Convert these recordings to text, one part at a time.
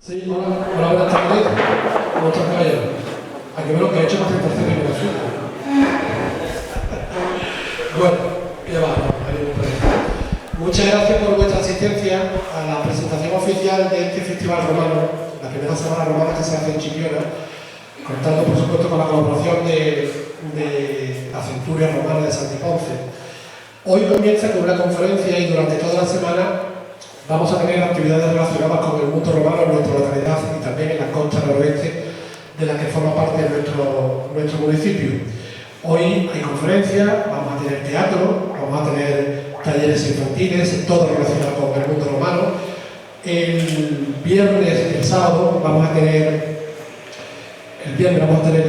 Sí, hola, buenas tardes. ¿Cómo estás, caballero? Aquí veo que he hecho presentaciones en la suya. Bueno, ¿qué va? No hay ningún problema. Muchas gracias por vuestra asistencia a la presentación oficial de este Festival Romano, la primera semana romana que se hace en Chipiona, contando, por supuesto, con la colaboración de la Centuria Romana de Santiponce. Hoy comienza con una conferencia y durante toda la semana vamos a tener actividades relacionadas con el mundo romano en nuestra localidad y también en la costa noroeste de la que forma parte nuestro municipio. Hoy hay conferencias, vamos a tener teatro, vamos a tener talleres infantiles, todo relacionado con el mundo romano. El viernes, el sábado, vamos a tener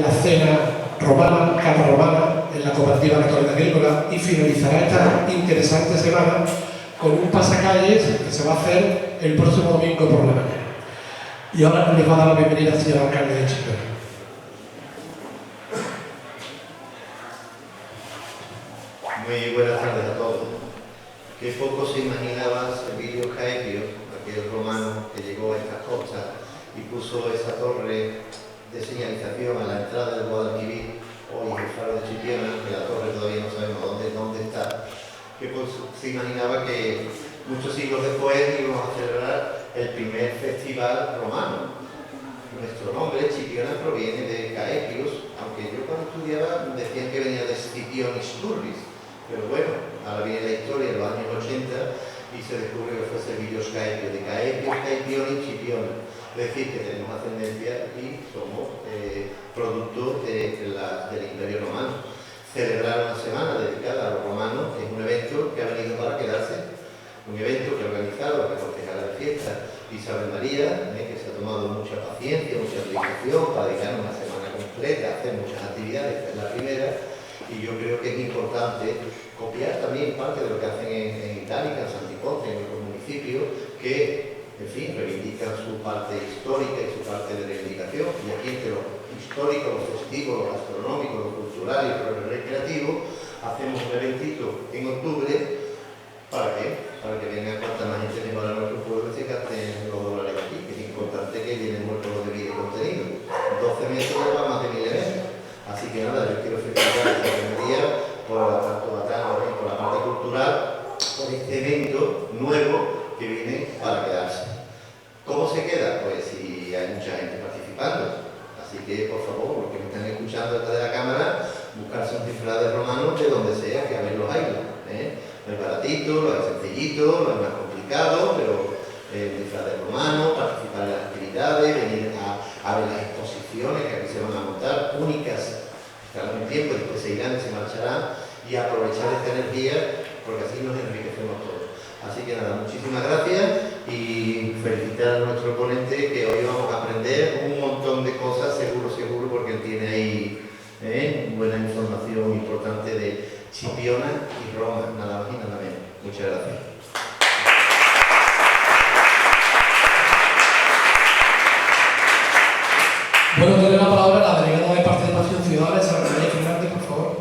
la cena romana, cata romana, en la Cooperativa Católica Agrícola, y finalizará esta interesante semana con un pasacalles que se va a hacer el próximo domingo por la mañana. Y ahora les va a dar la bienvenida al señor alcalde de Chipiona. Muy buenas tardes a todos. Que poco se imaginaba Servilio Caepio, aquel romano que llegó a estas costas y puso esa torre de señalización a la entrada del Guadalquivir, hoy el faro de Chipiona, que la torre todavía no sabemos dónde está. Que se imaginaba que muchos siglos después íbamos a celebrar el primer festival romano. Nuestro nombre, Chipiona, proviene de Caepios, aunque yo cuando estudiaba decían que venía de Scipionis Turris, pero bueno, ahora viene la historia de los años 80 y se descubre que fue Servillos Caepio, de Caepios, Caepionis, Chipiona. Es decir, que tenemos ascendencia y somos producto del Imperio Romano. Celebrar una semana dedicada a los romanos es un evento que ha venido para quedarse, un evento que ha organizado la concejala de fiesta Isabel María, que se ha tomado mucha paciencia, mucha dedicación para dedicar una semana completa a hacer muchas actividades, esta es la primera, y yo creo que es importante copiar también parte de lo que hacen en Itálica, en Santiponce, en otros municipios, que, en fin, reivindican su parte histórica y su parte de reivindicación, y aquí entre lo histórico, lo festivo, lo gastronómico, lo cultural y lo recreativo, hacemos un eventito en octubre. ¿Para qué? Para que venga cuanta más gente mejor a nuestro pueblo y se gasten los dólares aquí, que es importante que llenen muertos de vida y contenido. 12 meses lleva más de 1000 eventos. Así que nada, yo quiero felicitar a esta comunidad por la parte cultural, por este evento nuevo que viene para quedarse. ¿Cómo se queda? Pues si hay mucha gente participando. Así que, por favor, los que me están escuchando detrás de la cámara, buscarse un disfraz de romano de donde sea, que a ver los hay. Lo es baratito, lo es sencillito, lo es más complicado, pero disfraz de romano, participar en las actividades, venir a ver las exposiciones que aquí se van a montar, únicas, estarán un tiempo, después se irán, se marcharán, y aprovechar esta energía, porque así nos enriquecemos todos. Así que nada, muchísimas gracias y felicitar a nuestro ponente, que hoy vamos a aprender un montón de cosas, seguro, porque él tiene ahí buena información importante de Chipiona y Roma, nada más y nada menos. Muchas gracias. Bueno, tiene la palabra la delegada de Participación Ciudadana, Isabel María Fernández, por favor.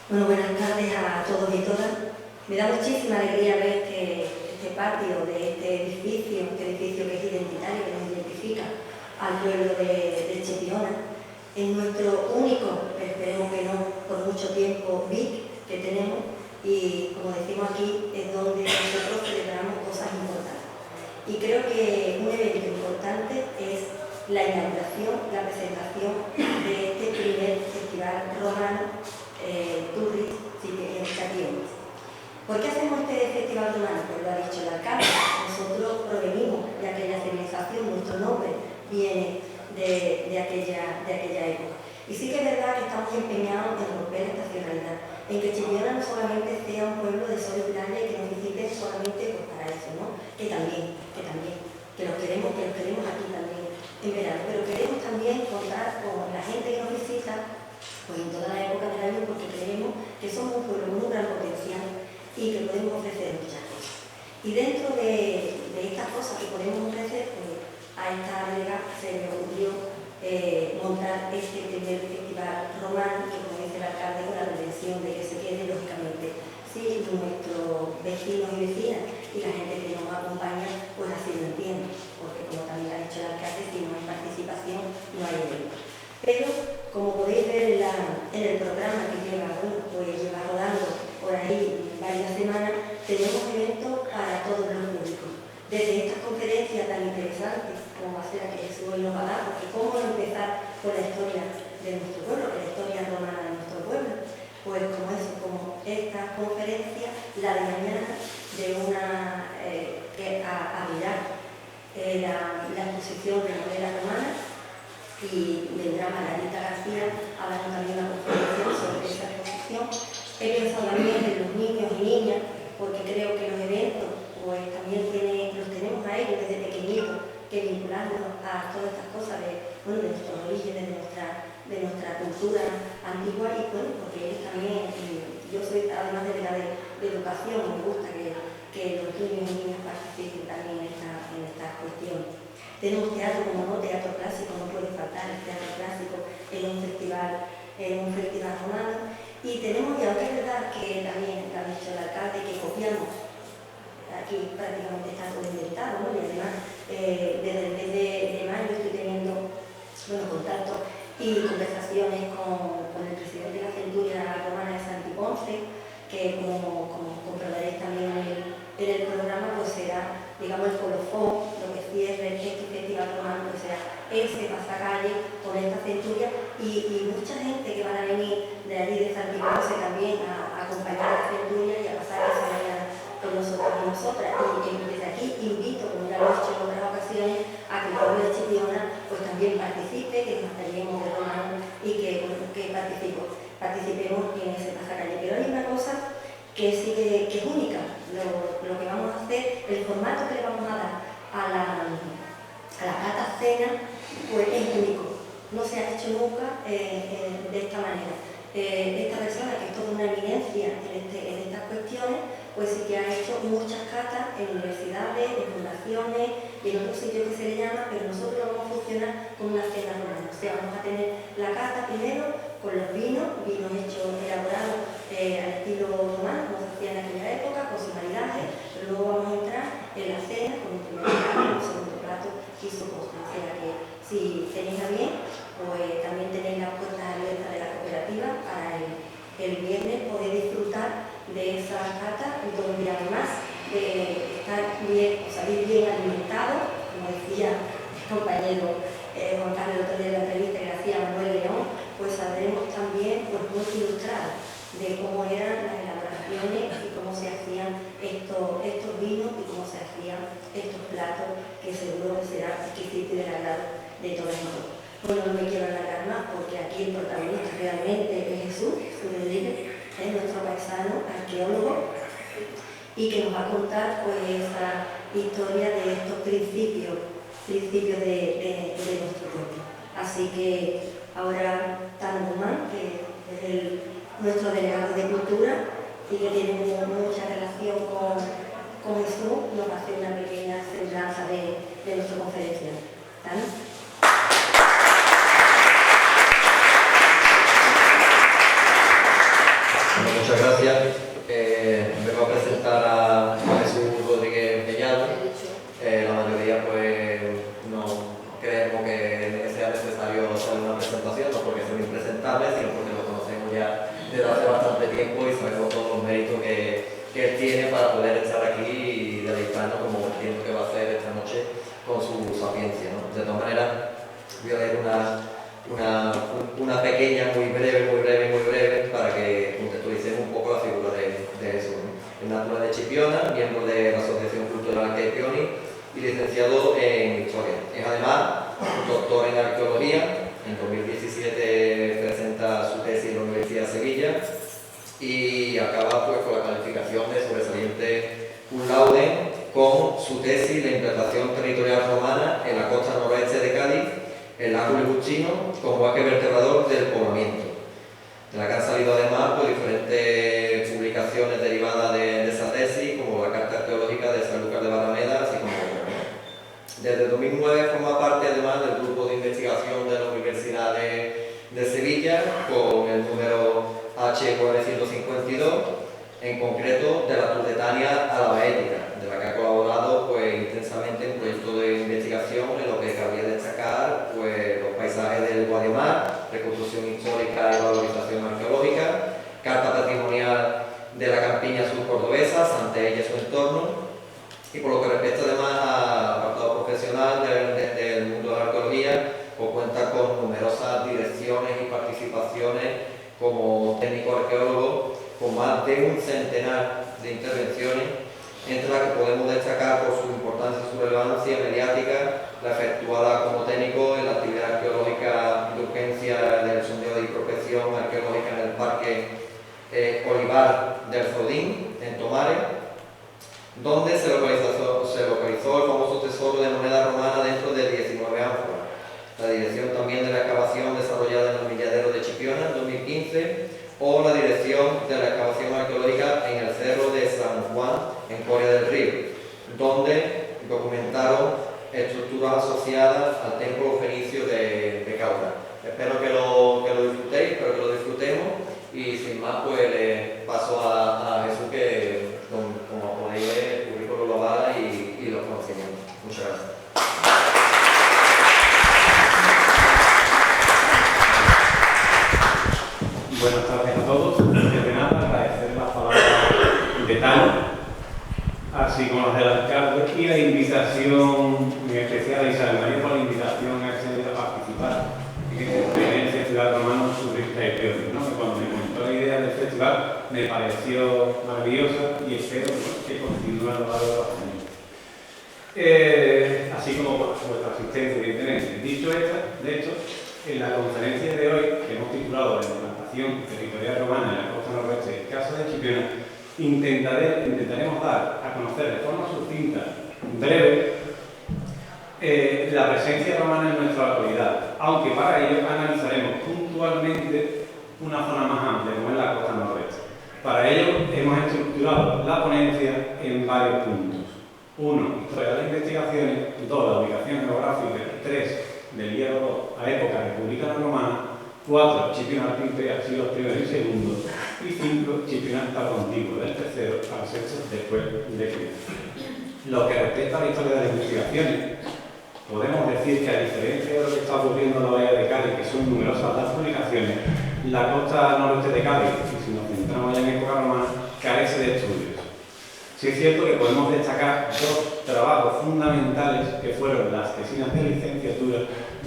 Bueno, buenas tardes a todos y todas. Me da muchísima alegría ver que este patio de este edificio que es identitario, que nos identifica al pueblo de Chipiona, es nuestro único, esperemos que no por mucho tiempo, BIC que tenemos, y como decimos aquí, es donde nosotros celebramos cosas importantes. Y creo que un evento importante es la inauguración, la presentación de este primer festival romano Turris en Chipiona. ¿Por qué hacemos este festival romano? Pues lo ha dicho el alcalde. Nosotros provenimos de aquella civilización, nuestro nombre viene de aquella época. Y sí que es verdad que estamos empeñados en romper la estacionalidad, en que Chipiona no solamente sea un pueblo de sol y playa y que nos visiten solamente pues, para eso, ¿no? Que también, que los queremos aquí también en verano, pero queremos también contar con la gente que nos visita pues en toda la época del año, porque creemos que somos un pueblo con un gran potencial y que podemos ofrecer muchas cosas. Y dentro de estas cosas que podemos ofrecer, pues, a esta delegada se le ocurrió montar este primer festival romano, que como dice el alcalde, con la pretensión de que se quede, lógicamente, sí, nuestros vecinos y vecinas y la gente que nos acompaña sea que Jesús hoy nos va a dar, porque cómo empezar con la historia de nuestro pueblo, la historia romana de nuestro pueblo, pues como eso, como esta conferencia, la de mañana, de una que abrirá la exposición de novela romana, y vendrá Margarita García a dar también una conferencia sobre esa exposición. He pensado también en los niños y niñas, porque creo que los eventos pues también los tenemos a ellos desde pequeñitos, que vincularnos a todas estas cosas de nuestros orígenes, de nuestra cultura antigua, y bueno, porque ellos también, yo soy además de educación, me gusta que los niños y niñas participen también en estas cuestiones. Tenemos teatro, como no, teatro clásico, no puede faltar el teatro clásico en un festival romano. Y tenemos, y aunque es verdad que también lo ha dicho el alcalde, que copiamos, aquí prácticamente está todo inventado, ¿no? Y además, desde el mes de mayo estoy teniendo contacto y conversaciones con el presidente de la Centuria Romana de Santi Ponce, que como comprobaréis también en el programa, pues será, digamos, el colofón, lo que cierre este festival romano, pues será ese pasacalle con esta centuria, y mucha gente que van a venir de allí de Santi Ponce también a acompañar a la centuria y a pasar esa mañana con nosotros y nosotras. Y desde aquí invito, como ya lo he hecho en otras ocasiones, a que el pueblo de Chipiona pues también participe, que nos traemos de romano y que participemos en ese pasacalle. Pero hay una cosa que es única, lo que vamos a hacer, el formato que le vamos a dar a la cata cena, pues es único, no se ha hecho nunca de esta manera. Esta persona, que es toda una eminencia en estas cuestiones, pues sí que ha hecho muchas catas en universidades, en fundaciones y en otros sitios que se le llama, pero nosotros lo vamos a funcionar con una cena romana. O sea, vamos a tener la cata primero con los vinos hechos, elaborados al estilo romano, como se hacía en aquella época, con su maridaje, pero luego vamos a entrar en la cena con un primer plato, un segundo plato y su postre. O sea que si tenéis a bien, pues también tenéis las puertas abiertas de la cooperativa para el viernes poder disfrutar de esa cata, donde además de estar bien, o salir bien alimentados, como decía el compañero Juan Carlos el otro día en la entrevista que hacía Manuel León, pues sabremos también pues, muy ilustrado de cómo eran las elaboraciones y cómo se hacían estos vinos y cómo se hacían estos platos, que seguro que será exquisito y del agrado de todos nosotros. Bueno, no me quiero alargar más porque aquí el protagonista realmente es Jesús, es nuestro paisano, arqueólogo, y que nos va a contar pues esa historia de estos principios de nuestro pueblo. Así que ahora Tano Guzmán, que es nuestro delegado de cultura y que tiene mucha relación con Jesús, nos va a hacer una pequeña semblanza de nuestra conferencia. ¿Tano? Muchas gracias. Vengo a presentar a Jesús Rodríguez Mellado. La mayoría pues no creemos que sea necesario hacer una presentación, no porque sea impresentable, sino porque lo conocemos ya desde hace bastante tiempo y sabemos todos los méritos que él tiene para poder estar aquí y deleitarnos como entiendo que va a hacer esta noche con su sapiencia, ¿no? De todas maneras, voy a leer una pequeña, muy breve, para que contextualicemos un poco la figura de Jesús, ¿no? Es natural de Chipiona, miembro de la Asociación Cultural Arquepioni y licenciado en Historia. Es además doctor en Arqueología. En 2017 presenta su tesis en la Universidad de Sevilla y acaba pues, con la calificación de sobresaliente cum laude con su tesis de implantación territorial romana en la costa noroeste de Cádiz, el lago Lebuchino, como eje vertebrador del poblamiento. De la que han salido además pues, diferentes publicaciones derivadas de esa tesis, como la Carta Arqueológica de Sanlúcar de Barrameda, así como desde 2009 forma parte además del grupo de investigación de la Universidad de Sevilla, con el número H452, en concreto de la Turdetania a la Baética, de la que ha colaborado pues, intensamente en un proyecto de investigación en lo que cabría destacar pues, los paisajes del Guadiamar, reconstrucción histórica y valorización arqueológica, carta patrimonial de la campiña sur-cordobesa, Santella y su entorno, y por lo que respecta además al apartado profesional del mundo de un centenar de intervenciones, entre las que podemos destacar por su importancia y su relevancia mediática la efectuada como técnico en la actividad arqueológica de urgencia del sondeo de prospección arqueológica en el Parque Olivar del Frodín, en Tomares, donde se localizó el famoso tesoro de moneda romana dentro de 19 ánforas. La dirección también de la excavación desarrollada en el milladero de Chipiona en 2015, o la dirección de la excavación arqueológica en el cerro de San Juan, en Coria del Río, donde documentaron estructuras asociadas al templo fenicio de Cauda. Espero que lo disfrutéis, espero que lo disfrutemos, y sin más pues le paso a Jesús, que como podéis ver el currículo lo avala y los conocimientos. Muchas gracias. Buenas tardes a todos. Antes de nada, agradecer las palabras de Tano, así como las del alcalde, y la invitación muy especial a Isabel María por la invitación a acceder a participar en este primer Festival Romano Surrealista y Teórico, ¿no? Que cuando me comentó la idea del festival me pareció maravillosa y espero que continúe a lo largo de los años. Así como por vuestra asistencia, evidentemente. Dicho esto, de hecho, en la conferencia de hoy, que hemos titulado La implantación territorial romana en la costa noroeste del caso de Chipiona, intentaremos dar a conocer de forma sucinta, breve, la presencia romana en nuestra localidad, aunque para ello analizaremos puntualmente una zona más amplia, como es la costa noroeste. Para ello hemos estructurado la ponencia en varios puntos. 1. Historia de las investigaciones. 2. La ubicación geográfica. 3. Del hierro a época republicana romana. 4. Chipiona al Pimpea, siglos I y II. Y 5. Chipiona al antiguo, del III al VI después de Cristo. Lo que respecta a la historia de las investigaciones, podemos decir que, a diferencia de lo que está ocurriendo en la bahía de Cádiz, que son numerosas las publicaciones, la costa noroeste de Cádiz, y si nos centramos ya en época romana, carece de estudios. Sí es cierto que podemos destacar dos trabajos fundamentales que fueron las tesinas de licenciatura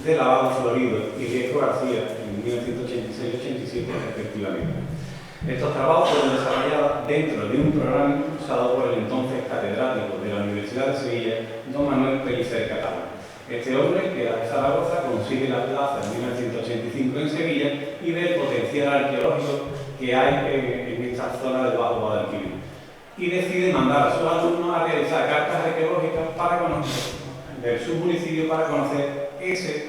de Lavado Florido y Riesco García en 1986-87 respectivamente. Estos trabajos fueron desarrollados dentro de un programa impulsado por el entonces catedrático de la Universidad de Sevilla, don Manuel Pellicer Catalán. Este hombre, que era de Zaragoza, consigue la plaza en 1985 en Sevilla y ve el potencial arqueológico que hay en esta zona del Bajo Guadalquivir. Y decide mandar a sus alumnos a realizar cartas arqueológicas para conocer, de su municipio, para conocer ese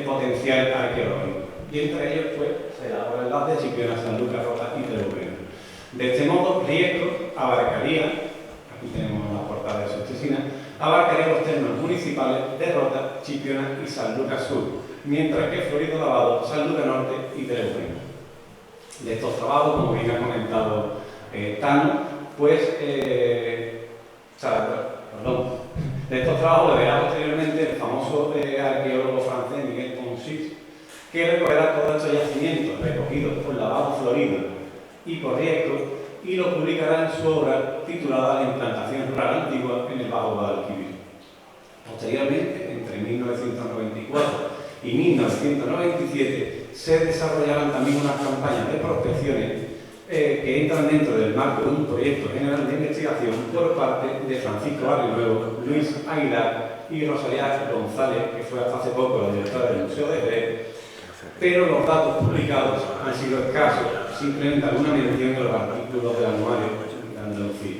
potencial arqueológico. Y entre ellos, pues, se elaboran las de Chipiona, San Lucas, Rota y Teruel. De este modo, Riesco abarcaría, aquí tenemos la portada de sus tesinas, abarcaría los términos municipales de Rota, Chipiona y San Lucas Sur, mientras que Florido Lavado, San Lucas Norte y Teruel. De estos trabajos, como bien ha comentado Tano, pues, de estos trabajos lo verá posteriormente el famoso arqueólogo francés Miguel Ponsis, que recorrerá todos estos yacimientos recogidos por Lavado Florido y por Riesco, y lo publicará en su obra titulada La implantación rural antigua en el Bajo Guadalquivir. Posteriormente, entre 1994 y 1997, se desarrollarán también unas campañas de prospecciones que entran dentro del marco de un proyecto general de investigación por parte de Francisco Barrinuevo, Luis Aguilar y Rosalía González, que fue hasta hace poco la directora del Museo de Jerez, pero los datos publicados han sido escasos, simplemente alguna mención en los artículos del anuario de Andalucía.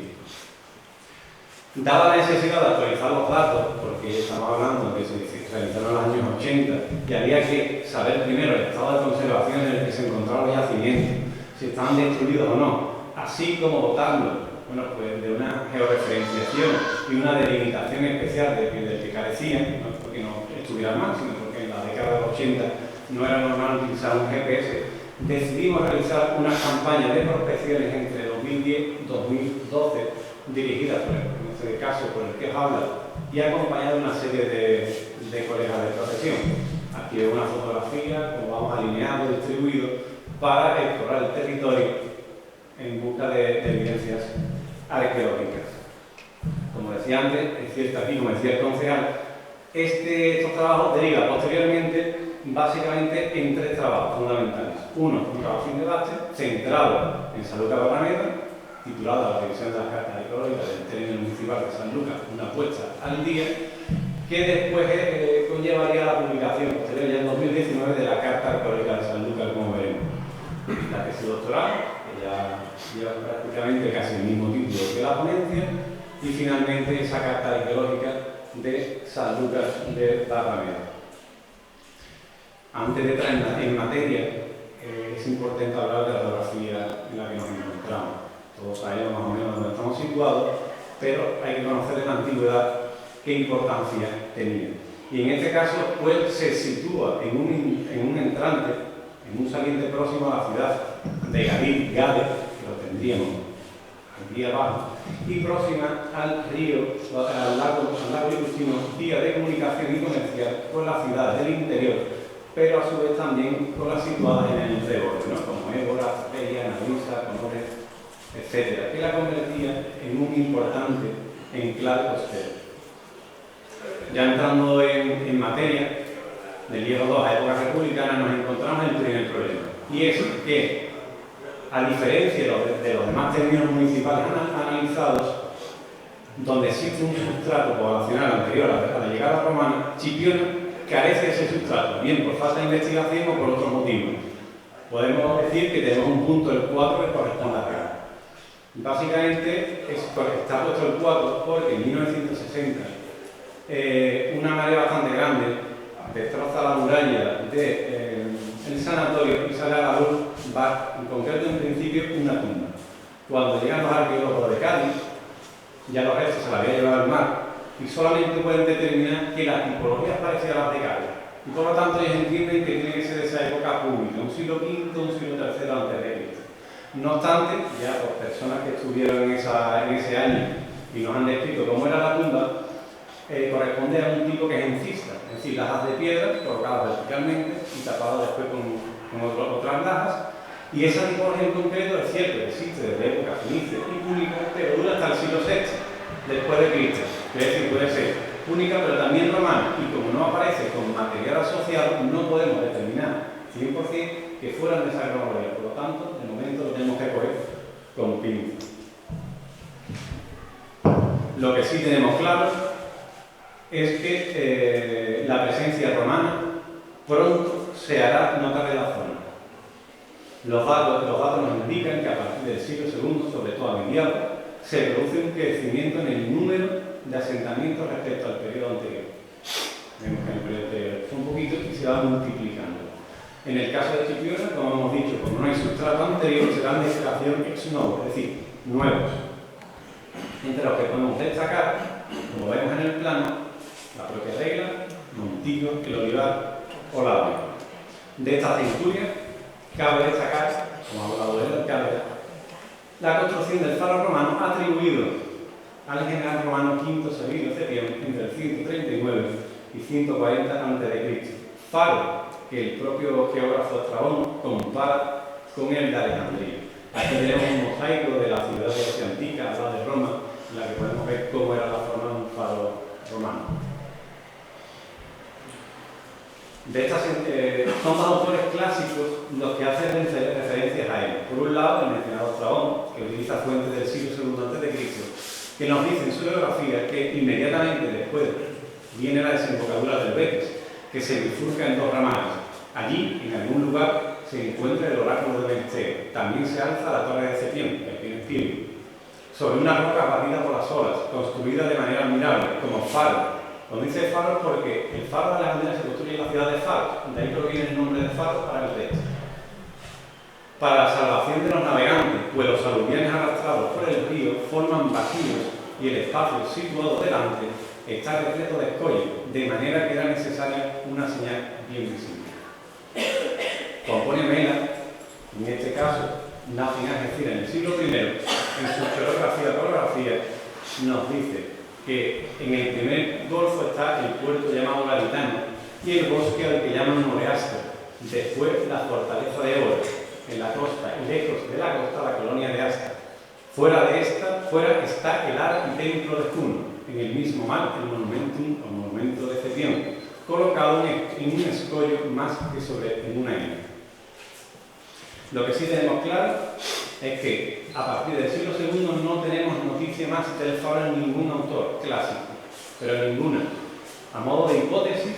Dada la necesidad de actualizar los datos, porque estamos hablando de que se realizaron en los años 80 y había que saber primero el estado de conservación en el que se encontraban los yacimientos, si estaban destruidos o no, así como dotarlo, bueno, pues de una georreferenciación y una delimitación especial del que carecían, no porque no estuvieran mal, sino porque en la década de los 80 no era normal utilizar un GPS. Decidimos realizar unas campañas de prospecciones entre 2010 y 2012, dirigidas, en este caso, por el que os habla, y acompañado de una serie de colegas de profesión. Aquí es una fotografía, como vamos alineados, distribuidos, para explorar el territorio en busca de evidencias arqueológicas. Como decía antes, es cierto aquí, como decía el concejal, estos trabajos derivan posteriormente básicamente en tres trabajos fundamentales. Uno, un trabajo sin debate, centrado en San Lucas Barrameda, titulada La revisión de las cartas arqueológicas del término municipal de Sanlúcar, una puesta al día, que después conllevaría la publicación posterior ya en 2019 de la Carta Arqueológica de Sanlúcar, como veremos. La tesis doctoral, que ya lleva prácticamente casi el mismo título que la ponencia, y finalmente esa Carta Arqueológica de Sanlúcar de Barrameda. Antes de entrar en materia, es importante hablar de la geografía en la que nos encontramos. Todos sabemos más o menos dónde estamos situados, pero hay que conocer en la antigüedad qué importancia tenía. Y en este caso, pues se sitúa en un entrante, en un saliente próximo a la ciudad de Gade, que lo tendríamos aquí abajo, y próxima al río, al lago Ilusino, vía de comunicación y comercial con las ciudades del interior, pero a su vez también con las situadas en el reborde, ¿no? Como Évora, Zaperia, Navisa, Conores, etc., que la convertía en un importante enclave costero. Ya entrando en materia, del Hierro II a época republicana, nos encontramos el primer problema, y es que, a diferencia de los demás términos municipales analizados, donde existe un sustrato poblacional anterior a la llegada romana, Chipiona carece de ese sustrato, bien por falta de investigación o por otros motivos. Podemos decir que tenemos un punto del 4 que corresponde a acá. Básicamente está puesto el 4 porque en 1960 una marea bastante grande destroza la muralla del sanatorio y sale a la luz, va en concreto en principio una tumba. Cuando llegan los arqueólogos de Cádiz, ya los restos se la había llevado al mar y solamente pueden determinar que la tipología es parecida a las de Cádiz. Y por lo tanto ellos entienden que tiene que ser de esa época pública, un siglo V, un siglo III antes de Cristo. No obstante, ya por personas que estuvieron en ese año y nos han descrito cómo era la tumba, corresponde a un tipo que es encista, es decir, lajas de piedra colocadas verticalmente y tapadas después con otras lajas. Y esa tipología en concreto es cierto que existe desde época fenicia y púnica, pero dura hasta el siglo VI después de Cristo. Es decir, puede ser púnica pero también romana, y como no aparece con material asociado, no podemos determinar 100% que fueran de esa cronología. Por lo tanto, de momento lo tenemos que coger con pinza. Lo que sí tenemos claro es que la presencia romana pronto se hará notar en la zona. Los datos nos indican que a partir del siglo II, sobre todo a mediados, se produce un crecimiento en el número de asentamientos respecto al periodo anterior. Vemos que en el periodo anterior son poquitos y se va multiplicando. En el caso de Chipiona, como hemos dicho, como no hay sustrato anterior, serán de extracción ex novo, es decir, nuevos. Entre los que podemos destacar, como vemos en el plano, la propia regla, Montillo, el olivar o la ave. De esta centuria, cabe destacar, como ha hablado el alcalde, la construcción del faro romano atribuido al general romano V Severino Escipión entre el 139 y 140 a.C. Faro que el propio geógrafo Estrabón compara con el de Alejandría. Aquí tenemos un mosaico de la ciudad de Asia Antica, al lado de Roma, en la que podemos ver cómo era la forma de un faro romano. Son dos autores clásicos los que hacen referencias a él. Por un lado, el mencionado Estrabón, que utiliza fuentes del siglo II a.C., que nos dice en su biografía que inmediatamente después viene la desembocadura del Betis, que se bifurca en dos ramales. Allí, en algún lugar, se encuentra el oráculo de Menesteo. También se alza la torre de Escipión, que tiene espíritu, sobre una roca batida por las olas, construida de manera admirable, como faro. Cuando dice faro es porque el faro de Alejandría se construye en la ciudad de Faro, de ahí proviene el nombre de faro para el texto. Para la salvación de los navegantes, pues los aluviales arrastrados por el río forman vacíos y el espacio situado delante está repleto de escollo, de manera que era necesaria una señal bien visible. Compone Mela, en este caso, Nacional, es decir, en el siglo I, en su geografía, nos dice que en el primer golfo está el puerto llamado Garitano y el bosque al que llaman Moreastro, después la fortaleza de Évora, en la costa, y lejos de la costa la colonia de Asta. Fuera está el ar y templo de Juno, en el mismo mar el monumento de Escipión, colocado en un escollo más que en una isla. Lo que sí tenemos claro es que a partir del siglo II no tenemos noticia más del faro en ningún autor clásico, pero ninguna. A modo de hipótesis,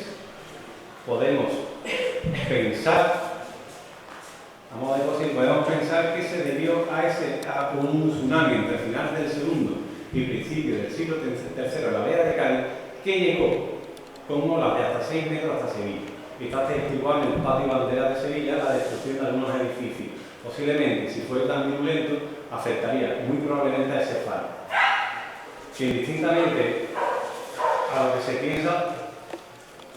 podemos pensar que se debió a un tsunami entre finales del segundo y principios del siglo III en la Vega de Cádiz, que llegó con olas de hasta 6 metros hasta Sevilla. Y está atestiguado en el patio bandera de Sevilla la destrucción de algunos edificios. Posiblemente, si fue tan virulento, afectaría muy probablemente a ese faro. Que distintamente a lo que se piensa,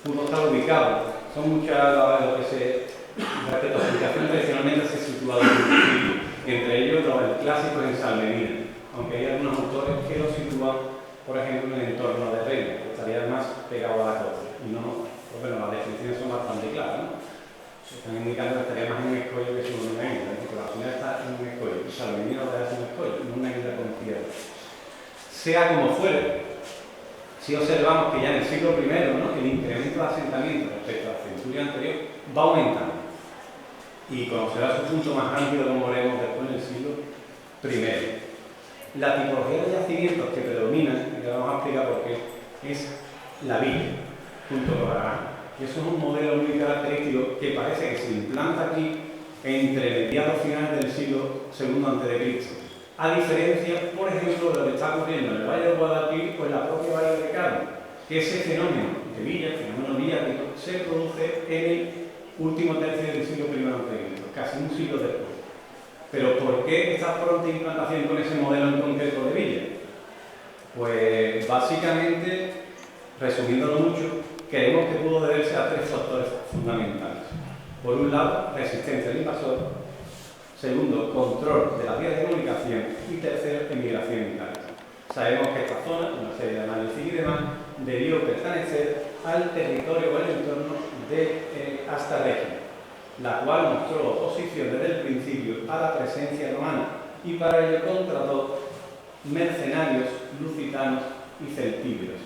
pudo estar ubicado. Son muchas lo que se respecto a su ubicación tradicionalmente se ha situado en un sitio, entre ellos el clásico en Salmedina, aunque hay algunos autores que lo sitúan, por ejemplo, en el entorno de Reina, que estaría más pegado a la costa. Y no, pues bueno, las definiciones son bastante claras, ¿no? Se están indicando que estaría más en un escollo que en una isla, porque al final está en un escollo. Salmedina no es un escollo, no una isla con tierra. Sea como fuere, si observamos que ya en el siglo I, ¿no?, el incremento de asentamiento respecto a la centuria anterior va aumentando. Y conocerá su punto más amplio, como veremos después en el siglo I. La tipología de yacimientos que predominan, y le vamos a explicar por qué, es la villa, junto a los aranos. Y eso es un modelo muy característico que parece que se implanta aquí entre mediados finales del siglo II a.C. A diferencia, por ejemplo, de lo que está ocurriendo en el Valle del Guadalquivir o en la propia Valle de Cádiz, que ese fenómeno de villa, el fenómeno villático, se produce en el último tercio del siglo I a.C., casi un siglo después. Pero ¿por qué esta pronta implantación con ese modelo en concreto de villa? Pues básicamente, resumiéndolo mucho, creemos que pudo deberse a 3 factores fundamentales. Por un lado, resistencia al invasor. Segundo, control de las vías de comunicación. Y tercero, emigración interna. Sabemos que esta zona, una serie de análisis y demás, debió pertenecer al territorio o al entorno de Astarregia, la cual mostró oposición desde el principio a la presencia romana y para ello contrató mercenarios lusitanos y celtíberos.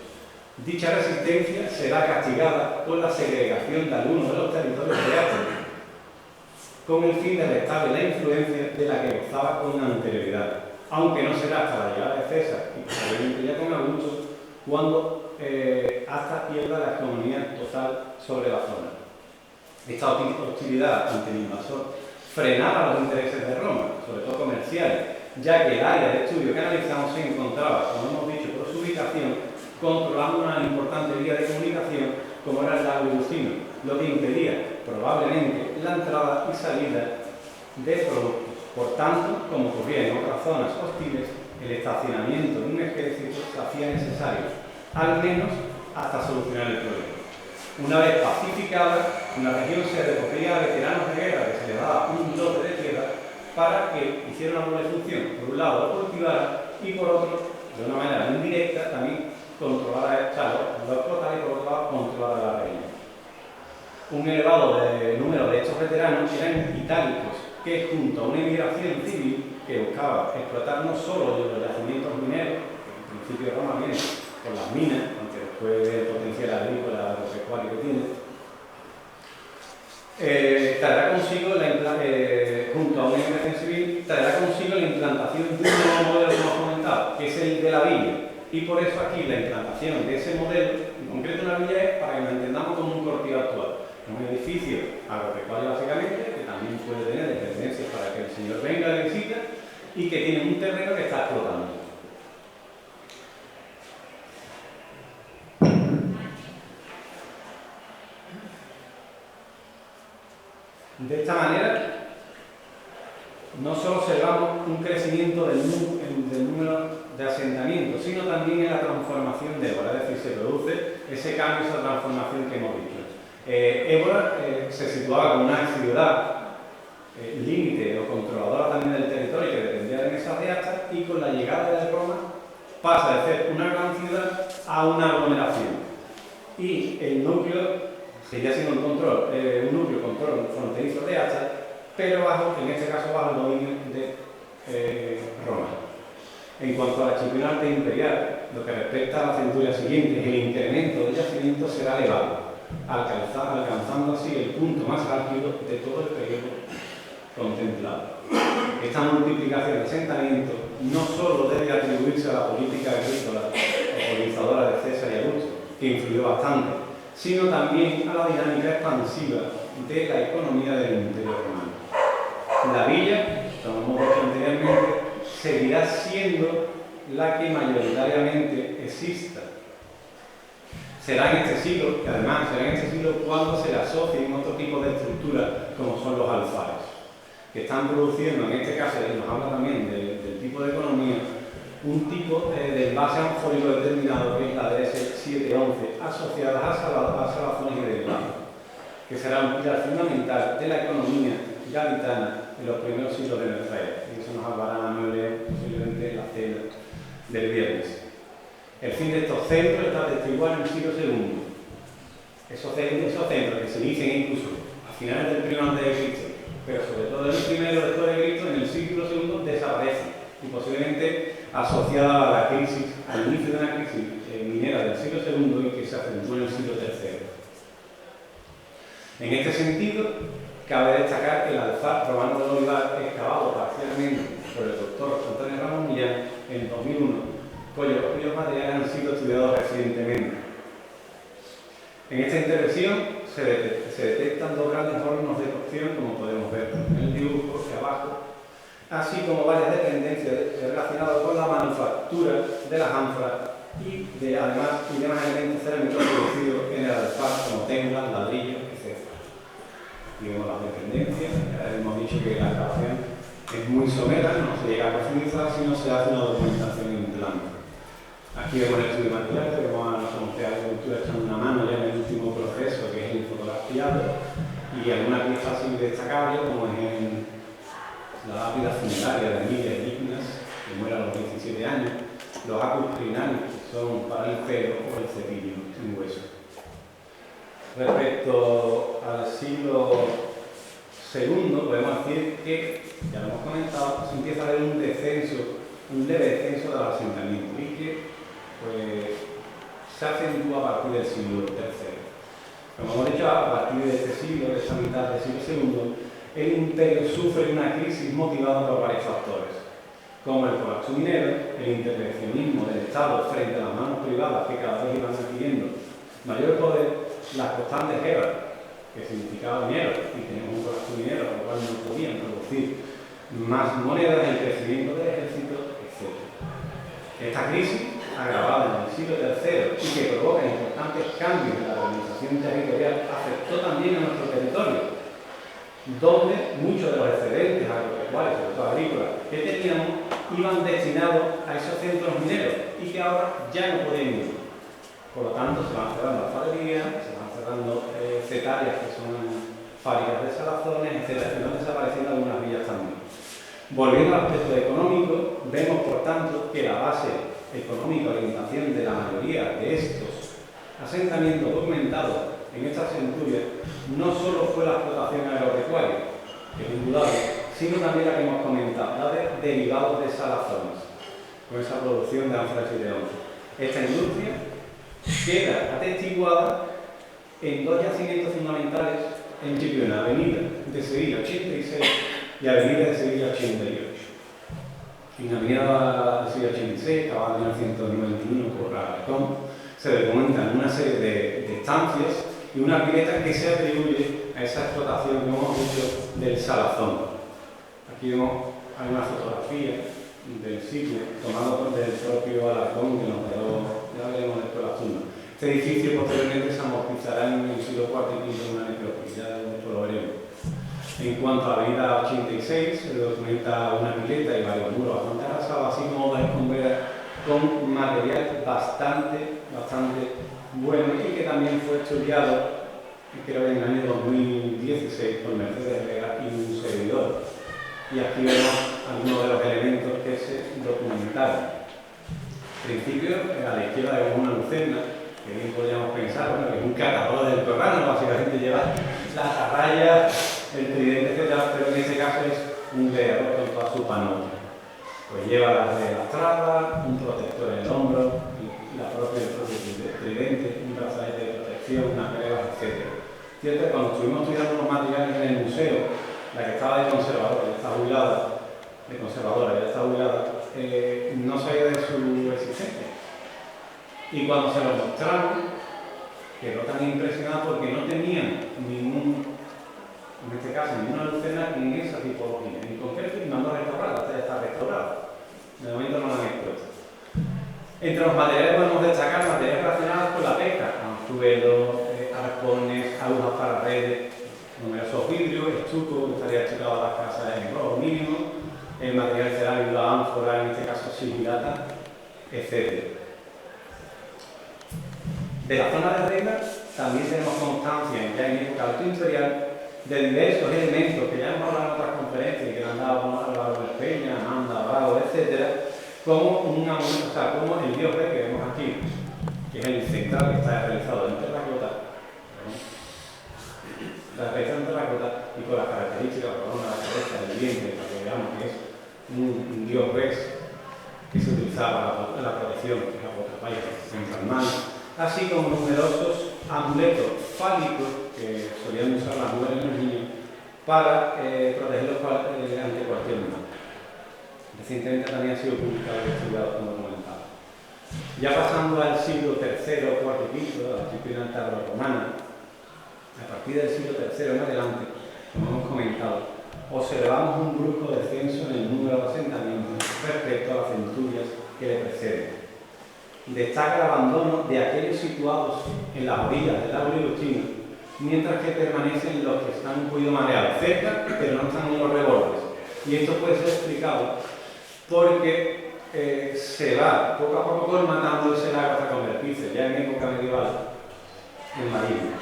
Dicha resistencia será castigada con la segregación de algunos de los territorios de Astarregia, con el fin de restarle la influencia de la que gozaba con anterioridad, aunque no será hasta la llegada de César, y probablemente ya con Augusto, cuando hasta pierda la hegemonía total sobre la zona. Esta hostilidad ante el invasor frenaba los intereses de Roma, sobre todo comerciales, ya que el área de estudio que analizamos se encontraba, como hemos dicho, por su ubicación, controlando una importante vía de comunicación como era el lago Lucino, lo que impedía probablemente la entrada y salida de productos. Por tanto, como ocurría en otras zonas hostiles, el estacionamiento de un ejército se hacía necesario, al menos hasta solucionar el problema. Una vez pacificada, la región se recogía a veteranos de guerra que se les daba un lote de tierra para que hiciera una doble función. Por un lado, lo cultivara y por otro, de una manera indirecta, también controlara lo explotara y por otro lado, controlara la región. Un elevado número de estos veteranos eran itálicos, que junto a una inmigración civil que buscaba explotar no solo los yacimientos mineros, que en principio Roma viene con las minas, aunque después del potencial agrícola agropecuario que tiene, traerá consigo junto a una inmigración civil, traerá consigo la implantación de un nuevo modelo que hemos comentado, que es el de la villa. Y por eso aquí la implantación de ese modelo, en concreto una villa, es para que lo entendamos como un cortijo actual. Un edificio agropecuario básicamente, que también puede tener dependencias para que el señor venga de visita y que tiene un terreno que está explotando. De esta manera, no solo observamos un crecimiento del número de asentamientos, sino también en la transformación de Évora, es decir, se produce ese cambio, esa transformación que hemos dicho. Évora se situaba como una ciudad límite o controladora también del territorio que dependía de mesas de actas, y con la llegada de Roma pasa de ser una gran ciudad a una aglomeración. Y el núcleo seguía siendo un núcleo control fronterizo de actas, pero en este caso bajo el dominio de Roma. En cuanto al archipiélago imperial, lo que respecta a la centuria siguiente, el incremento del yacimiento será elevado, alcanzando así el punto más álgido de todo el periodo contemplado. Esta multiplicación de asentamientos no solo debe atribuirse a la política agrícola colonizadora de César y Augusto, que influyó bastante, sino también a la dinámica expansiva de la economía del Imperio Romano. La villa, como hemos dicho anteriormente, seguirá siendo la que mayoritariamente exista. Será en este siglo, que además será en este siglo cuando se le asocien otro tipo de estructuras, como son los alfares, que están produciendo, en este caso, y nos habla también del tipo de economía, un tipo de envase anfórico determinado, que es la DS711, asociadas a salazones y derivados, que será un pilar fundamental de la economía gaditana en los primeros siglos de nuestra era. Y eso nos hablará Manuel León, posiblemente en la cena del viernes. El fin de estos centros está atestiguado en el siglo II. Esos centros que se inician incluso a finales del I a.C., pero sobre todo en el primero después de Cristo, en el siglo II desaparecen y posiblemente asociada a la crisis, al inicio de una crisis minera del siglo II y que se acentuó en el siglo III. En este sentido, cabe destacar el alfar romano del Olivar, excavado parcialmente por el doctor Antonio Ramón Millán en 2001, cuyos materiales han sido estudiados recientemente. En esta intervención se detectan dos grandes hornos de cocción, como podemos ver en el dibujo de abajo, así como varias dependencias relacionadas con la manufactura de las ánforas y además demás elementos cerámicos producidos en el alfar, como témulas, ladrillos, etc. Y vemos las dependencias. Ya hemos dicho que la excavación es muy somera, no se llega a profundizar, sino se hace una documentación en blanco. Aquí vemos el estudio de material, que vemos a los concejales de cultura echando una mano ya en el último proceso, que es el fotografiado, y alguna pieza así destacable, como es en la lápida funeraria de Emilia Ignas, que muere a los 17 años, los acus crinales, que son para el pelo o el cepillo sin hueso. Respecto al siglo II, podemos decir que, ya lo hemos comentado, se empieza a ver un descenso, un leve descenso de los asentamientos, y que se acentúa a partir del siglo III. Como hemos dicho, a partir de este siglo, de esta mitad del siglo II, el imperio sufre una crisis motivada por varios factores, como el colapso minero, el intervencionismo del Estado frente a las manos privadas que cada vez iban adquiriendo mayor poder, las constantes guerras, que significaban dinero, y teníamos un colapso minero, con lo cual no podían producir más monedas, el crecimiento del ejército, etc. Esta crisis, agravada en el siglo III y que provoca importantes cambios en la organización territorial, afectó también a nuestro territorio, donde muchos de los excedentes agropecuarios, sobre todo agrícolas, que teníamos, iban destinados a esos centros mineros y que ahora ya no podían ir. Por lo tanto, se van cerrando alfarerías, se van cerrando cetarias, que son fábricas de salazones, etc. Y van desapareciendo algunas villas también. Volviendo al aspecto económico, vemos por tanto que la base económica de orientación de la mayoría de estos asentamientos documentados en estas centurias no solo fue la explotación agropecuaria, que es indudable, sino también la que hemos comentado, la de derivados de salazones, con esa producción de ánforas y de once. Esta industria queda atestiguada en dos yacimientos fundamentales en Chipiona, Avenida de Sevilla 86 y Avenida de Sevilla 88. En la Avenida de Sevilla 86, acabada en 1991 por Alarcón, se documentan una serie de estancias y una pileta que se atribuye a esa explotación que hemos dicho del salazón. Aquí vemos algunas fotografías del sitio tomado por el propio Alarcón, que nos quedó, ya veremos después las tumbas. Este edificio posteriormente se amortizará en el siglo IV y V en una necrópolis, ya después lo veremos. En cuanto a la Avenida 86, se documenta una pileta y varios muros bastante arrasados, así como dos escombreras con material bastante bueno y que también fue estudiado, creo que en el año 2016, por Mercedes Vega y un servidor. Y aquí vemos algunos de los elementos que se documentaron. En principio, a la izquierda vemos una lucerna, que bien podríamos pensar, bueno, que es un catador del Corrano, básicamente lleva las atallas, el tridente, etc., pero en este caso es un guerrero con toda su panoplia. Pues lleva las de la traba, un protector en el hombro, el propio tridente, un brazalete de protección, unas peleas, etc. Cierto, cuando estuvimos estudiando los materiales en el museo, la que estaba de conservador, que está jubilada, de conservadora, ya está jubilada, no sabía de su existencia. Y cuando se lo mostraron, quedó tan impresionada porque no tenían ningún, en este caso, ninguna lucena con esa tipología. En concreto, y no lo restaurada, ya está restaurada. De momento no la han expuesto. Entre los materiales podemos destacar materiales relacionados con la pesca, anzuelos, arpones, agujas para redes, numerosos vidrios, estuco, que estaría estucado a las casas en rojo mínimo, el material cerámico, la ánfora, en este caso sigilata, etc. De la zona de Reina también tenemos constancia ya en época altoimperial de diversos elementos que ya hemos hablado en otras conferencias que han dado Álvaro de Peña, Amanda, Bravo, etc., como como el dios rey que vemos aquí, que es el central que está realizado en terracota, la realización en terracota y con las características de la cabeza, del vientre, para que veamos que es un dios rex que se utilizaba para la protección de la botapaya en las manos, así como numerosos amuletos fálicos que solían usar las mujeres y los niños para protegerlos ante cualquier mal. Recientemente también ha sido publicado y estudiado como documentado. Ya pasando al siglo III, IV y V, a la disciplina tardorromana, a partir del siglo III en adelante, como hemos comentado, observamos un brusco descenso en el número de asentamientos respecto a las centurias que le preceden. Destaca el abandono de aquellos situados en las orillas del lago Lirustino, mientras que permanecen los que están un poquito mareados, cerca, pero no están en los rebordes. Y esto puede ser explicado porque se va poco a poco colmatando ese lago hasta convertirse, ya en época medieval, en marino.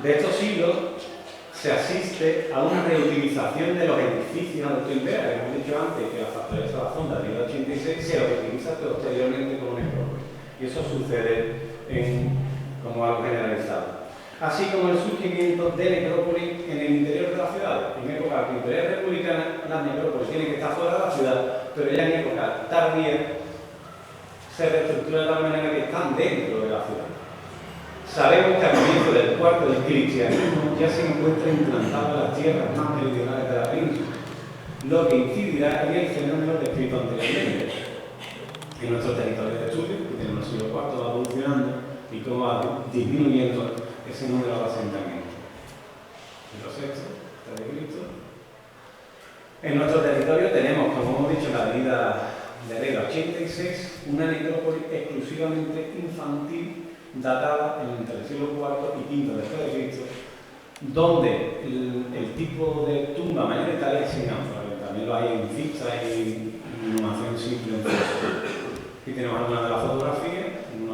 De estos siglos se asiste a una reutilización de los edificios autoimpeales. Hemos dicho antes que la fortaleza de la Fonda de 1986 se utiliza posteriormente como necrópolis. Y eso sucede como algo generalizado. Así como el surgimiento de necrópolis en el interior de la ciudad. En época imperial republicana, las necrópolis tienen que estar fuera de la ciudad, pero ya en época tardía se reestructura de tal manera que están dentro de la ciudad. Sabemos que al comienzo del cuarto del cristianismo ya se encuentra implantado en las tierras más meridionales de la península, lo que incidirá en el fenómeno descrito anteriormente. En nuestro territorio de estudio, que en el siglo IV va evolucionando y cómo va disminuyendo ese número de asentamientos. Siglo VI, a.C. En nuestro territorio tenemos, como hemos dicho, en la avenida de Regla 86, una necrópolis exclusivamente infantil datada entre el siglo IV y V después de Cristo, donde el tipo de tumba mayoritaria es sin ánfora, también lo hay en pizza y inhumación simple. Aquí tenemos algunas de las fotografías, uno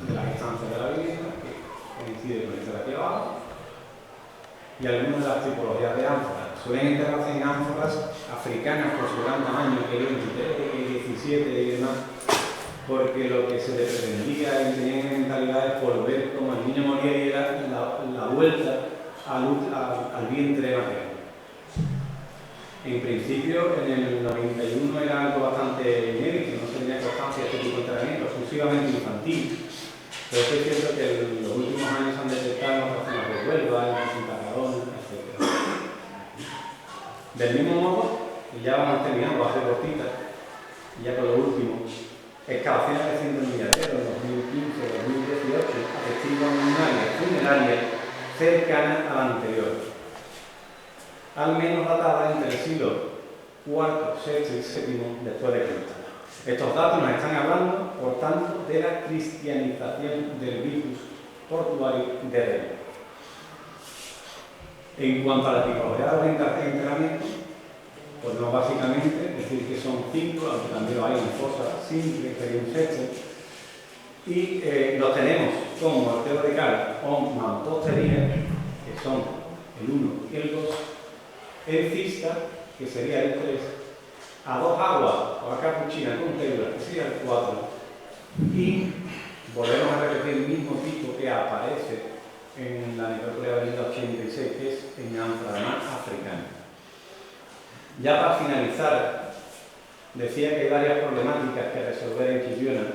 de las estancias de la vivienda, que coincide con esta de aquí abajo, y algunas de las tipologías de ánforas. Suelen enterrarse en ánforas africanas por su gran tamaño, que 23, que 17 y demás, porque lo que se le pretendía y tenía en mentalidad es volver como el niño moría y era la vuelta al vientre materno. En principio, en el 91 era algo bastante inédito, no se tenía constancia de este tipo de entrenamiento, exclusivamente infantil. Pero es cierto que en los últimos años han detectado en otras zonas de Huelva, en Tarragona, etc. Del mismo modo, y ya vamos terminando, va a ser cortita, y ya con lo último, excavaciones recientes en Villatero en 2015-2018 atestiguan un área funeraria cercana a la anterior, al menos datada entre el siglo IV, VI y VII después de Cristo. Estos datos nos están hablando, por tanto, de la cristianización del vicus portuario de Reina. En cuanto a la tipología de enterramiento, pues no básicamente decir que son 5, aunque también lo hay en fosa simple, que hay un sexto, y los tenemos como mortero de cal o mampostería, que son el 1 y el 2, el cista, que sería el 3, a 2 aguas o a capuchina con teula, que sería el 4, y volvemos a repetir el mismo tipo que aparece en la necrópolis de Avenida 86, que es en ánfora africana. Ya para finalizar, decía que hay varias problemáticas que resolver en Chipiona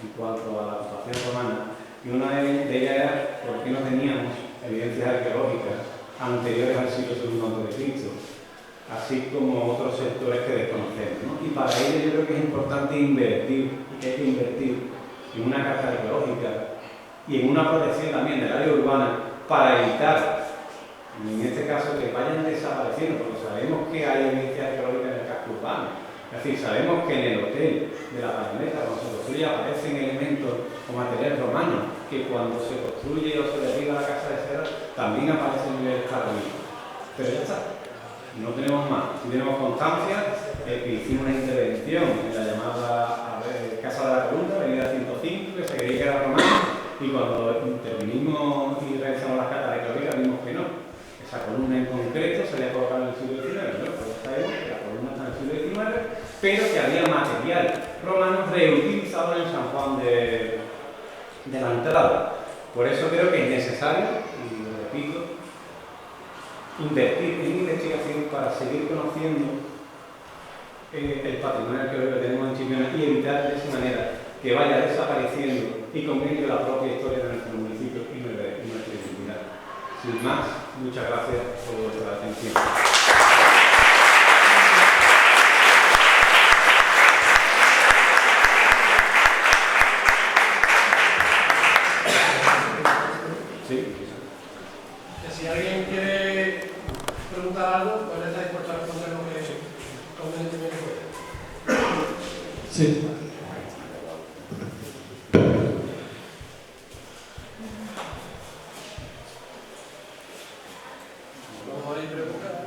en cuanto a la ocupación romana, y una de ellas era por qué no teníamos evidencias arqueológicas anteriores al siglo II a.C., así como otros sectores que desconocemos, ¿no? Y para ello yo creo que es importante invertir, y que hay que invertir en una carta arqueológica y en una protección también del área urbana para evitar, en este caso, que vayan desapareciendo, porque sabemos que hay evidencia arqueológica en el casco urbano. Es decir, sabemos que en el hotel de la Pañoleta, cuando se construye, aparecen elementos o materiales romanos, que cuando se construye o se derriba la casa de cera, también aparecen niveles carboníferos. Pero ya está. No tenemos más. Si tenemos constancia, que hicimos una intervención en la llamada Casa de la Columna, avenida 105, que se creía que era romana, y cuando intervinimos y realizamos las cartas arqueológicas vimos que no. Esa columna en concreto se había colocado en el siglo XIX, ¿no? Pues sabemos que la columna está en el siglo XIX, pero que había material romano reutilizado en San Juan de la Entrada. Por eso creo que es necesario, y lo repito, invertir en investigación para seguir conociendo el patrimonio arqueológico que tenemos en Chipiona y evitar de esa manera que vaya desapareciendo y convierte la propia historia de nuestro municipio y nuestra identidad. Sin más, muchas gracias por vuestra atención. Sí. Si alguien quiere preguntar algo, pues está dispuesto a responder lo que convenientemente pueda. Sí. Vamos a ir preguntando.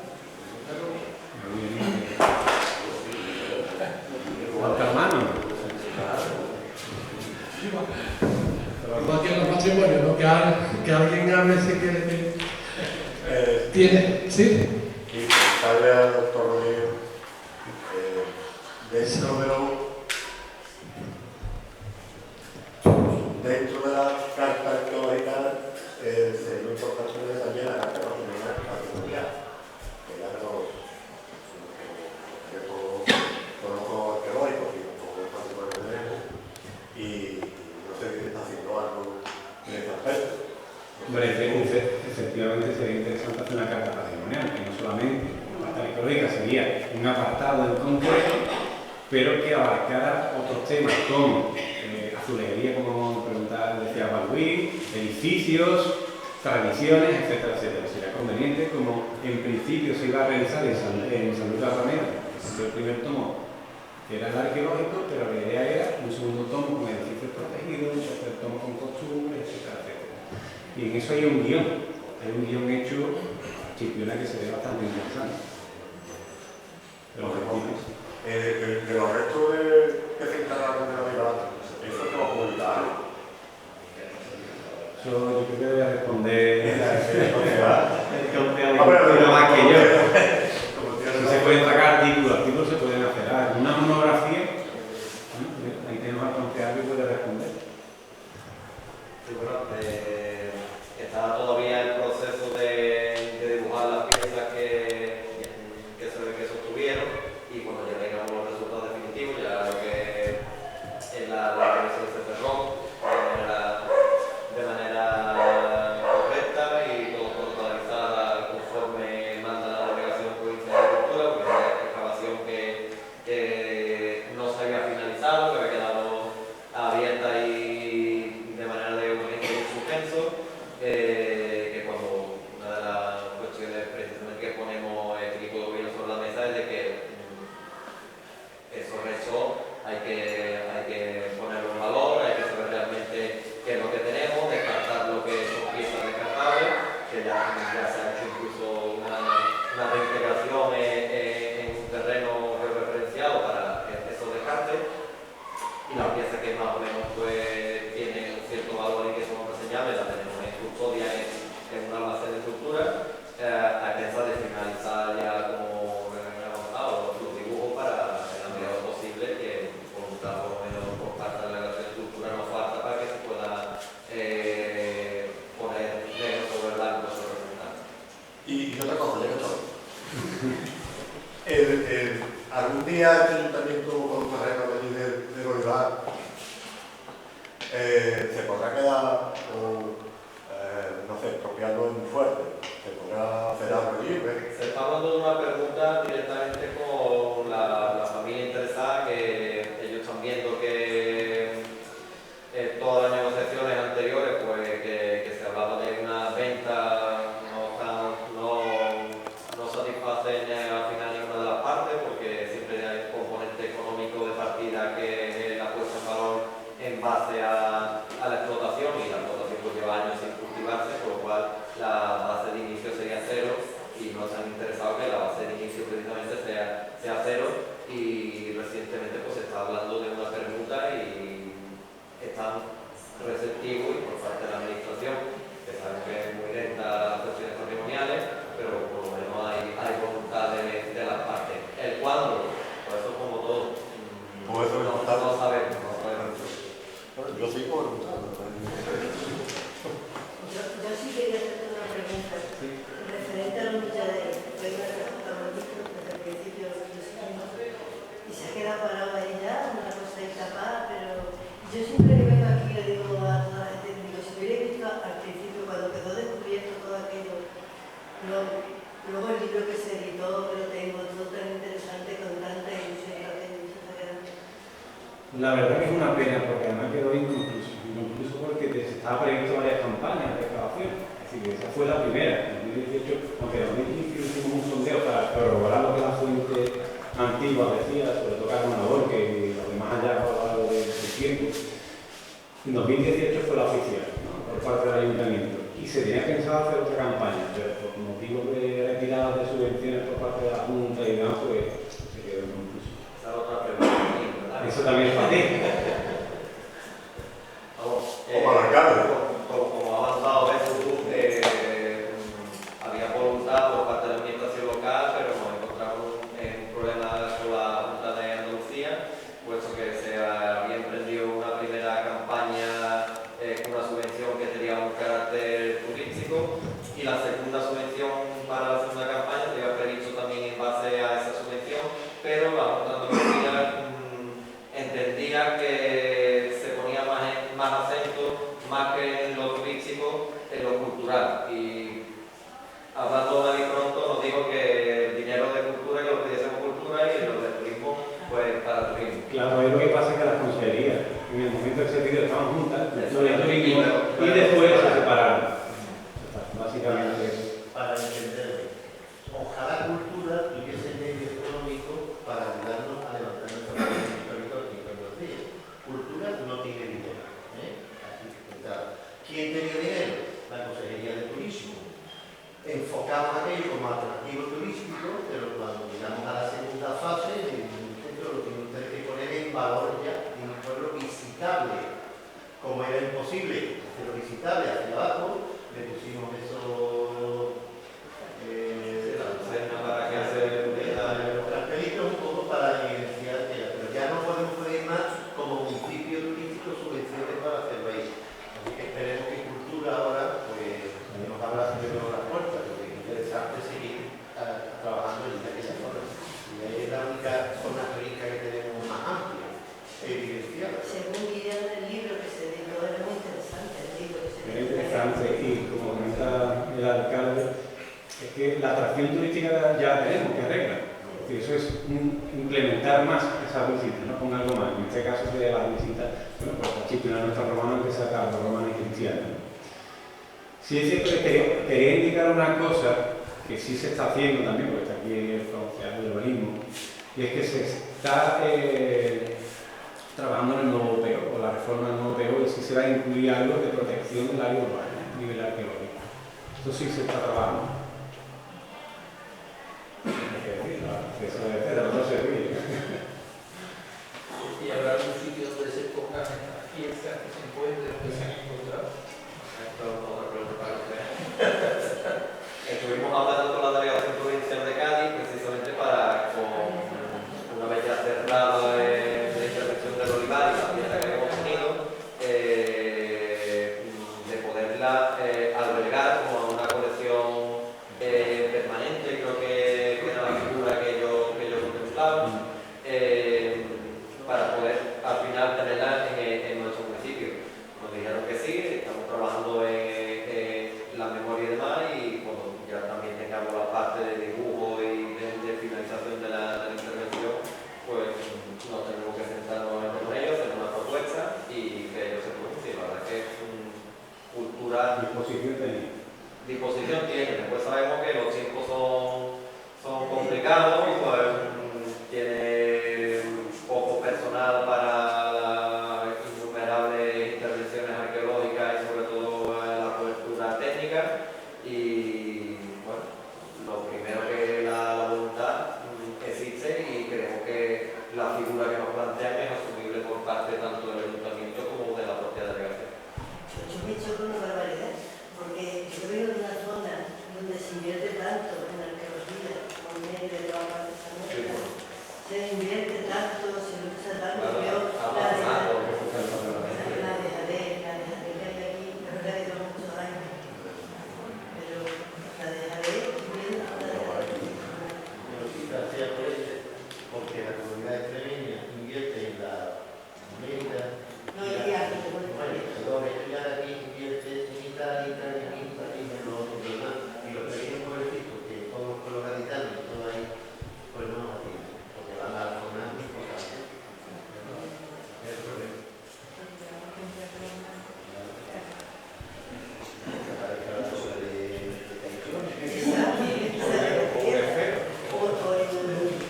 Igual que en los matrimonios, ¿no? Que alguien hable si quiere. ¿Tiene? ¿Sí? Y preguntarle al doctor Rodríguez, dentro de la carta arqueológica, sería importante que también la carta patrimonial, que ya todos los arqueológicos y todo el patrimonio que tenemos, y no sé si está haciendo algo en ese aspecto. Efectivamente sería interesante hacer una carta patrimonial, que no solamente la carta arqueológica sería un apartado en concreto, pero que abarcara otros temas como azulejería, como decía Balduí, edificios, tradiciones, etcétera, etcétera. Sería conveniente, como en principio se iba a realizar en San Lucas Ramera, el primer tomo que era el arqueológico, pero la idea era un segundo tomo con edificios protegidos, un tercer tomo con costumbres, etcétera, etcétera. Y en eso hay un guión hecho Chipiona que se ve bastante interesante. De los restos que se instalaron en la vida, ¿eso se va a publicar? Yo creo que voy a responder más que yo. Si se pueden sacar artículos se pueden hacer. Una monografía, ahí tenemos al concejal que puede responder. Sí, bueno, está todavía el proceso de dibujar las piezas que se sostuvieron, y cuando ya tengamos los resultados definitivos, ya lo que es la comisión se cerró de manera correcta y todo protocolizada conforme manda la Delegación Provincial de Cultura, porque es una excavación que no se había finalizado, que había quedado abierta y de manera de urgencia y suspenso, que cuando una de las cuestiones precisamente que ponemos el equipo de gobierno sobre la mesa es de que esos restos hay que ponerlo en valor, hay que saber realmente qué es lo que tenemos, descartar lo que son piezas descartables, que ya se ha hecho incluso una reintegración en un terreno georreferenciado para esos descartes, y las piezas que más o menos pues tienen un cierto valor y que son reseñables las tenemos en custodia en un almacén de estructura, a pensar de finalizar ya como avanzado los dibujos para en la medida de lo posible que voluntad por lo menos por parte de la Delegación de Estructura no falta para que se pueda poner negro sobre blanco sobre el resultado. Y otra cosa, ya que estoy. ¿Algún día el ayuntamiento con un terreno de Olivar se podrá quedar, no sé, expropiarlo en fuerte? ¿Se podrá podrá hacer algo allí, ¿ves? Se está hablando de una pregunta directamente con la familia interesada, que ellos están viendo que todas las negociaciones anteriores, pues que se hablaba de una venta, no satisfacen al final ninguna de las partes, porque siempre hay un componente económico de partida que es la puesta en valor en base a la explotación, y la explotación pues lleva años sin cultivarse, por lo cual la base de inicio sería cero, y no están interesados que la base de inicio precisamente sea cero, y recientemente pues se está hablando de una permuta y están receptivos, y por parte de la administración, que saben que es muy lenta las cuestiones patrimoniales, pero por lo menos hay voluntad de las partes. El cuándo, pues eso como todo, Pues eso es no importante. sabemos. Bueno, yo sigo preguntando. Yo sí quería hacerte una pregunta referente a los milladeros, que hay una pregunta bonita desde el principio de los años y se ha quedado parado ahí ya, una cosa incapaz, pero yo siempre que vengo aquí le digo a toda la gente, digo, si hubiera visto al principio cuando quedó descubierto todo aquello, luego el libro que se editó, que lo tengo, todo tan interesante con tanta ilusión que aquello se está quedando. La verdad que es una pena, porque además quedó incluso porque se estaba previsto varias campañas de excavación. Así que esa fue la primera. En 2018, aunque en 2015 hicimos un sondeo para corroborar lo que la fuente antigua decía, sobre todo Carmen Borque y los demás allá a lo largo del tiempo. En 2018 fue la oficial, ¿no?, por parte del ayuntamiento. Y se tenía pensado hacer otra campaña, pero por motivos de retirada de subvenciones por parte de la Junta y demás, pues se quedó inconcluso. Esa es otra pregunta. Eso también es para ti. O para la cara. Como ha avanzado eso, había voluntad por parte de la administración local, pero nos encontramos en un problema con la Junta de Andalucía, puesto que se había emprendido una primera campaña con una subvención que tenía un carácter turístico, y la segunda subvención para la segunda campaña se había previsto también en base a esa subvención, pero la Junta de Andalucía entendía que se ponía más acento, más que en lo turístico, en lo cultural. Y hablando de pronto, nos dijo que el dinero de cultura, que lo pidiésemos cultura, y lo de turismo, pues para turismo. Claro, ahí lo que pasa es que las consejerías, en el momento que se pide, estaban juntas, lo de turismo, y después se separaron. Básicamente eso. Para entenderlo, ojalá cultura tuviese medio económico para ayudarnos a levantar nuestra territorio en los días. Cultura no tiene dinero. Así que está. ¿Quién tenía dinero? La Consejería de Turismo. Enfocamos aquello como atractivo turístico, pero cuando llegamos a la segunda fase, lo que usted que poner en valor ya en un pueblo visitable. Como era imposible hacerlo visitable hacia abajo, le pusimos eso para que hacer los cartelitos un poco para evidenciar que pero ya no podemos pedir más como municipio turístico subvenciones para hacerlo ahí. Así que esperemos que cultura ahora pues nos abra las puertas, porque es interesante seguir trabajando en aquella zona. Y ahí es la única zona rica que tenemos más amplia, evidenciada. Según Guillermo, el libro que se editó era muy interesante, el libro que se Era editó. interesante, y como comenta el alcalde, es que la atracción turística ya tenemos, que arregla. Es decir, eso es implementar más esas visitas, no con algo más. En este caso sería las visitas, bueno, pues la Chipiona nuestra romana, que saca los romanos y cristianos. Sí es cierto que quería indicar una cosa que sí se está haciendo también, porque está aquí el concejal del urbanismo, y es que se está trabajando en el nuevo PO, o la reforma del nuevo PO, y sí se va a incluir algo de protección del área urbana a nivel arqueológico. Esto sí se está trabajando. Eso es de los servicios. Y habrá algún sitio donde se pongan estas piezas que se encuentren, que se han encontrado. Esto es otra pregunta para usted. Estuvimos hablando con la delegación provincial de Cádiz precisamente para, una vez ya cerrada la intervención del olivar y la pieza que hemos tenido, de poderla albergar como una colección permanente. Creo que era la figura que ellos cultura. Disposición tiene. Después sabemos que los tiempos son complicados, pues tiene poco personal para las innumerables intervenciones arqueológicas y sobre todo la cobertura técnica. Y bueno, lo primero que la voluntad existe, y creo que la figura que nos plantean es asumible por parte tanto del ayuntamiento como de la propia delegación. Yo me choco una barbaridad, porque yo vengo de una zona donde se invierte tanto en arqueología, con medio de la artesanía, se invierte tanto, se usa tanto, yo la dejaré que hay aquí, la verdad que tengo muchos años, pero la dejaré bien, la dejaré. Porque la comunidad extremeña invierte en la moneda. No iría a que te Bueno, luego estudiar aquí invierte en Italia, en lo otro, ¿verdad? Y los pequeños pueblecitos, que todos los gaditanos, todo ahí, pues no lo tienen, porque van a la zona muy importante. Es el problema.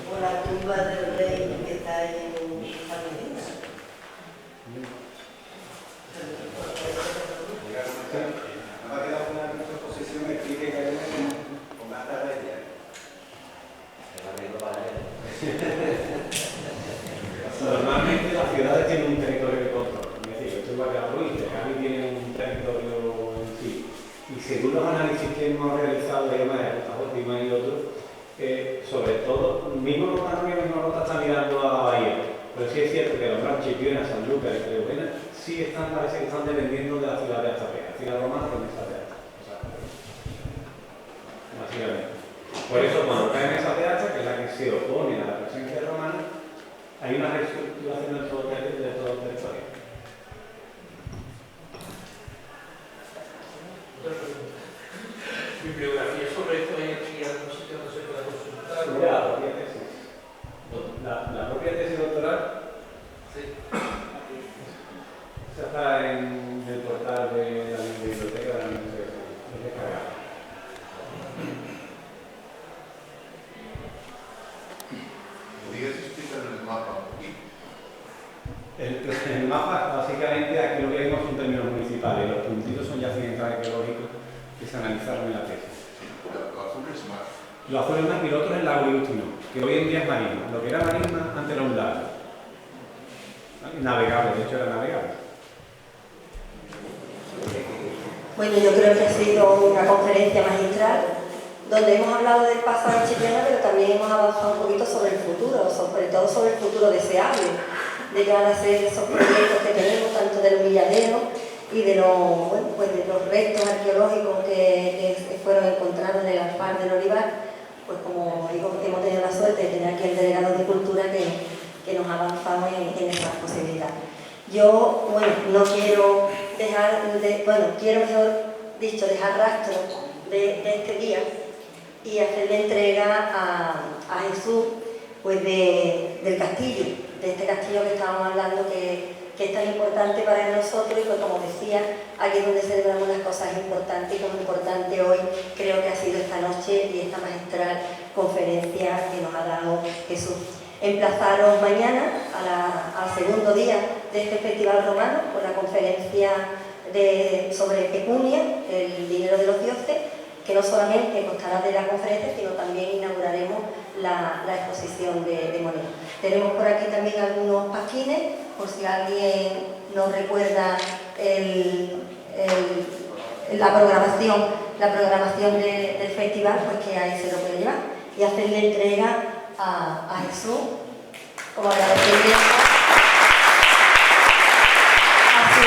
O la tumba del rey que está ahí en San Medina. Me ha quedado una exposición explique que hay con más tarde. Normalmente las ciudades tienen un territorio de control. Es decir, esto igual que la provincia, Cádiz tiene un territorio en sí. Y según los análisis que hemos realizado de esta última y otros, sobre todo, mismo Romano y mismo Rota está mirando a Bahía. Pero sí es cierto que los Branches, Chipiona, San Lucas y Creuena sí parece que están dependiendo de la ciudad de Astapea. La ciudad romana con esa de Asta. O sea, básicamente. Por eso, cuando cae en esa de Asta, que es la que se opone a la presencia romana, hay una reestructuración de todo el territorio. Bibliografía sobre esto hay aquí algún sitio donde se pueda consultar. La propia tesis. La propia tesis doctoral. Sí. Esa está en el portal de la biblioteca de la Universidad. Es descargada. ¿Podrías explicar el mapa aquí? El mapa, básicamente, aquí lo que vimos son términos municipales. Los puntitos son yacimientos arqueológicos que se analizaron en la tesis. Lo azul es mar. Lo azul es mar y lo otro es el lago Iustino, que hoy en día es marina. Lo que era marina antes era un lago. Navegable, de hecho era navegable. Bueno, yo creo que ha sido una conferencia magistral donde hemos hablado del pasado de Chipiona, pero también hemos avanzado un poquito sobre el futuro, sobre todo sobre el futuro deseable de que van a ser esos proyectos que tenemos, tanto del humilladero y de los, bueno, pues de los restos arqueológicos que fueron encontrados en el alfar del Olivar. Pues como digo, hemos tenido la suerte de tener aquí el delegado de Cultura que nos ha avanzado en esas posibilidades. Yo, bueno, no quiero dejar de, bueno, quiero mejor dicho, dejar rastro de este día y hacerle entrega a Jesús pues del castillo, de este castillo que estábamos hablando que es tan importante para nosotros, y pues como decía, aquí es donde celebramos las cosas importantes, y como importante hoy creo que ha sido esta noche y esta magistral conferencia que nos ha dado Jesús. Emplazaros mañana al segundo día de este Festival Romano con la conferencia sobre pecunia, el dinero de los dioses, que no solamente constará de la conferencia, sino también inauguraremos la exposición de monedas. Tenemos por aquí también algunos pasquines, por si alguien nos recuerda la programación del festival, pues que ahí se lo puede llevar y hacerle entrega a Jesús como agradecimiento a su